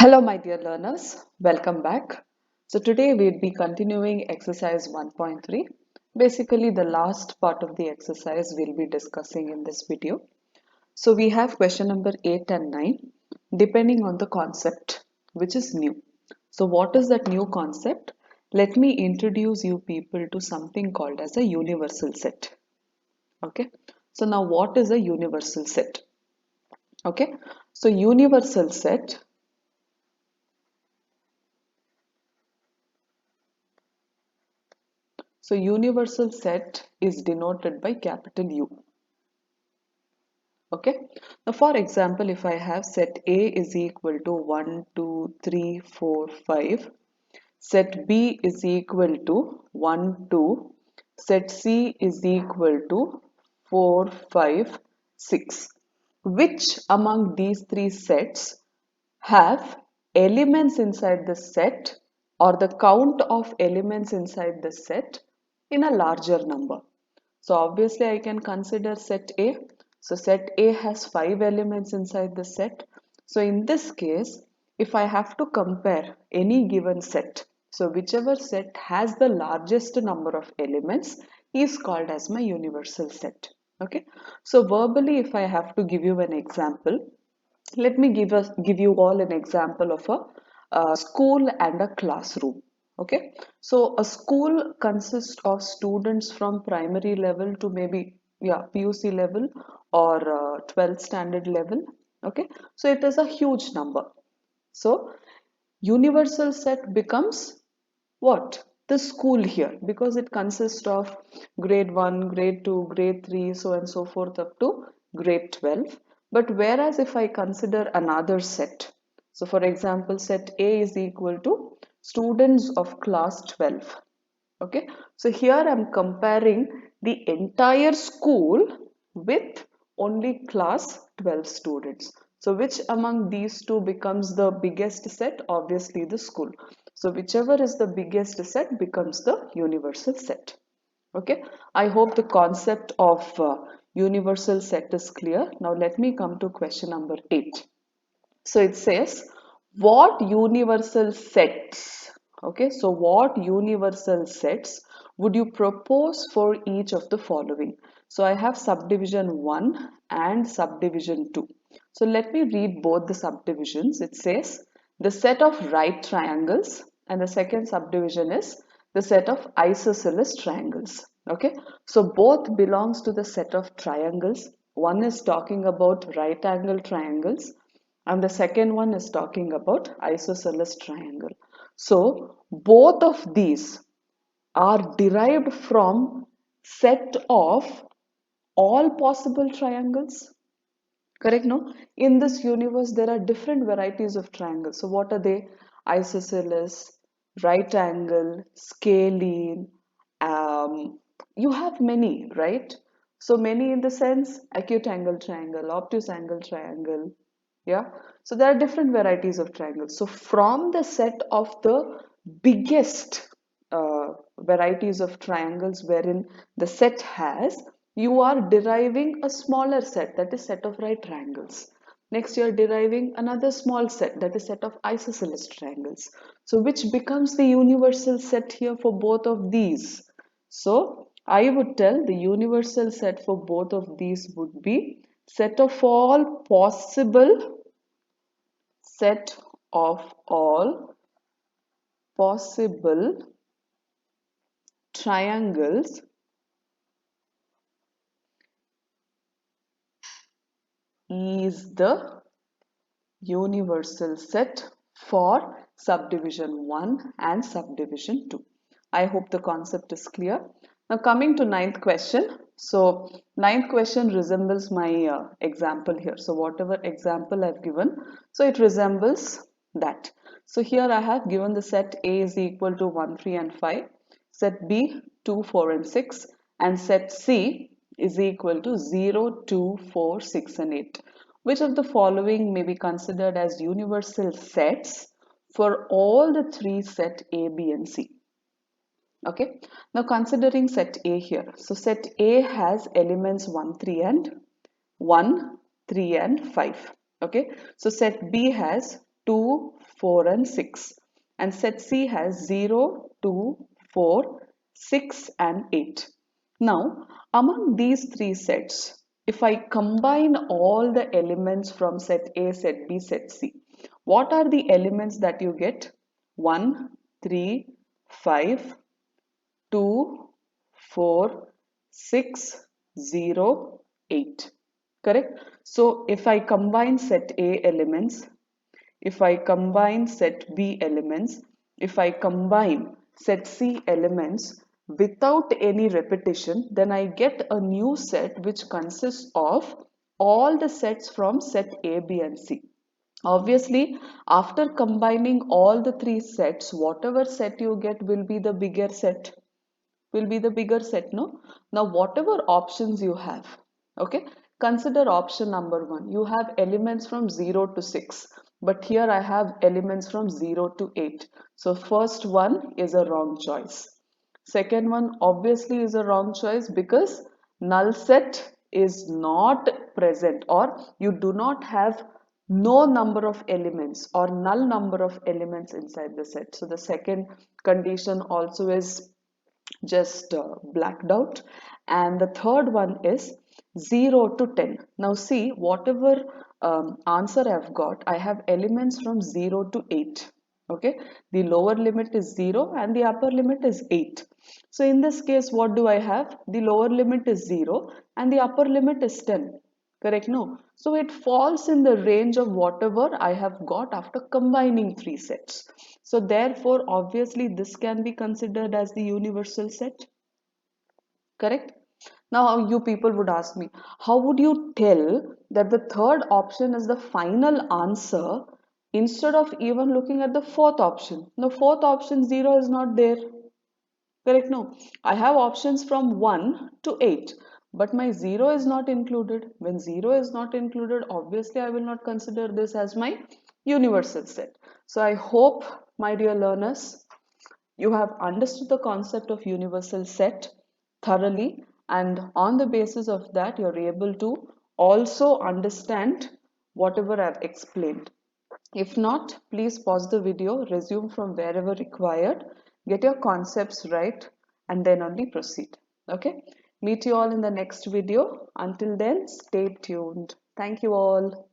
Hello, my dear learners. Welcome back. So, today we'll be continuing exercise 1.3. Basically, the last part of the exercise we'll be discussing in this video. So, we have question number 8 and 9, depending on the concept, which is new. So, what is that new concept? Let me introduce you people to something called as a universal set. Okay. So, now what is a universal set? Okay. So, universal set. So universal set is denoted by capital U. Okay. Now for example, if I have set A is equal to 1, 2, 3, 4, 5, set B is equal to 1, 2, set C is equal to 4, 5, 6. Which among these three sets have elements inside the set or the count of elements inside the set in a larger number? So obviously I can consider set A. So set A has 5 elements inside the set. So in this case, if I have to compare any given set, so whichever set has the largest number of elements is called as my universal set. Okay. So verbally, if I have to give you an example, let me give you all an example of a school and a classroom. Okay, so a school consists of students from primary level to maybe PUC level or 12th standard level. Okay, so it is a huge number. So universal set becomes what? The school here, because it consists of grade 1, grade 2, grade 3, so and so forth up to grade 12. But whereas if I consider another set, so for example, set A is equal to students of class 12. Okay, so here I'm comparing the entire school with only class 12 students. So which among these two becomes the biggest set? Obviously the school. So whichever is the biggest set becomes the universal set. Okay, I hope the concept of universal set is clear. Now let me come to question number 8. So it says, what universal sets, okay, so what universal sets would you propose for each of the following? So I have subdivision 1 and subdivision 2. So let me read both the subdivisions. It says the set of right triangles, and the second subdivision is the set of isosceles triangles. Okay, so both belongs to the set of triangles. One is talking about right angle triangles and the second one is talking about isosceles triangle. So both of these are derived from set of all possible triangles. Correct, no? In this universe, there are different varieties of triangles. So what are they? Isosceles, right angle, scalene. You have many, right? So many in the sense acute angle triangle, obtuse angle triangle. Yeah. So there are different varieties of triangles. So from the set of the biggest varieties of triangles wherein the set has, you are deriving a smaller set, that is set of right triangles. Next you are deriving another small set, that is set of isosceles triangles. So which becomes the universal set here for both of these? So I would tell the universal set for both of these would be set of all possible, set of all possible triangles is the universal set for subdivision 1 and subdivision 2. I hope the concept is clear. Now coming to ninth question. So ninth question resembles my example here. So whatever example I've given, so it resembles that. So here I have given the set A is equal to 1, 3 and 5, set B 2, 4 and 6, and set C is equal to 0, 2, 4, 6 and 8. Which of the following may be considered as universal sets for all the three set A, B and C? Okay, now considering set A here. So set A has elements 1, 3 and 1, 3 and 5. Okay, so set B has 2, 4 and 6. And set C has 0, 2, 4, 6 and 8. Now, among these three sets, if I combine all the elements from set A, set B, set C, what are the elements that you get? 1, 3, 5, 2, 4, 6, 0, 8. Correct? So if I combine set A elements, if I combine set B elements, if I combine set C elements without any repetition, then I get a new set which consists of all the sets from set A, B and C. Obviously, after combining all the three sets, whatever set you get will be the bigger set, no? Now whatever options you have, okay, consider option number 1. You have elements from 0 to 6, but here I have elements from 0 to 8. So first one is a wrong choice. Second one obviously is a wrong choice because null set is not present, or you do not have no number of elements or null number of elements inside the set. So the second condition also is just blacked out. And the third one is 0 to 10. Now see, whatever answer I've got, I have elements from 0 to 8. Okay, the lower limit is 0 and the upper limit is 8. So in this case, what do I have? The lower limit is 0 and the upper limit is 10. Correct? No. So it falls in the range of whatever I have got after combining three sets. So therefore, obviously, this can be considered as the universal set. Correct? Now, you people would ask me, how would you tell that the third option is the final answer instead of even looking at the fourth option? No, fourth option 0 is not there. Correct? No. I have options from 1 to 8, but my 0 is not included. When 0 is not included, obviously I will not consider this as my universal set. So I hope, my dear learners, you have understood the concept of universal set thoroughly, and on the basis of that, you're able to also understand whatever I've explained. If not, please pause the video, resume from wherever required, get your concepts right, and then only proceed. Okay? Meet you all in the next video. Until then, stay tuned. Thank you all.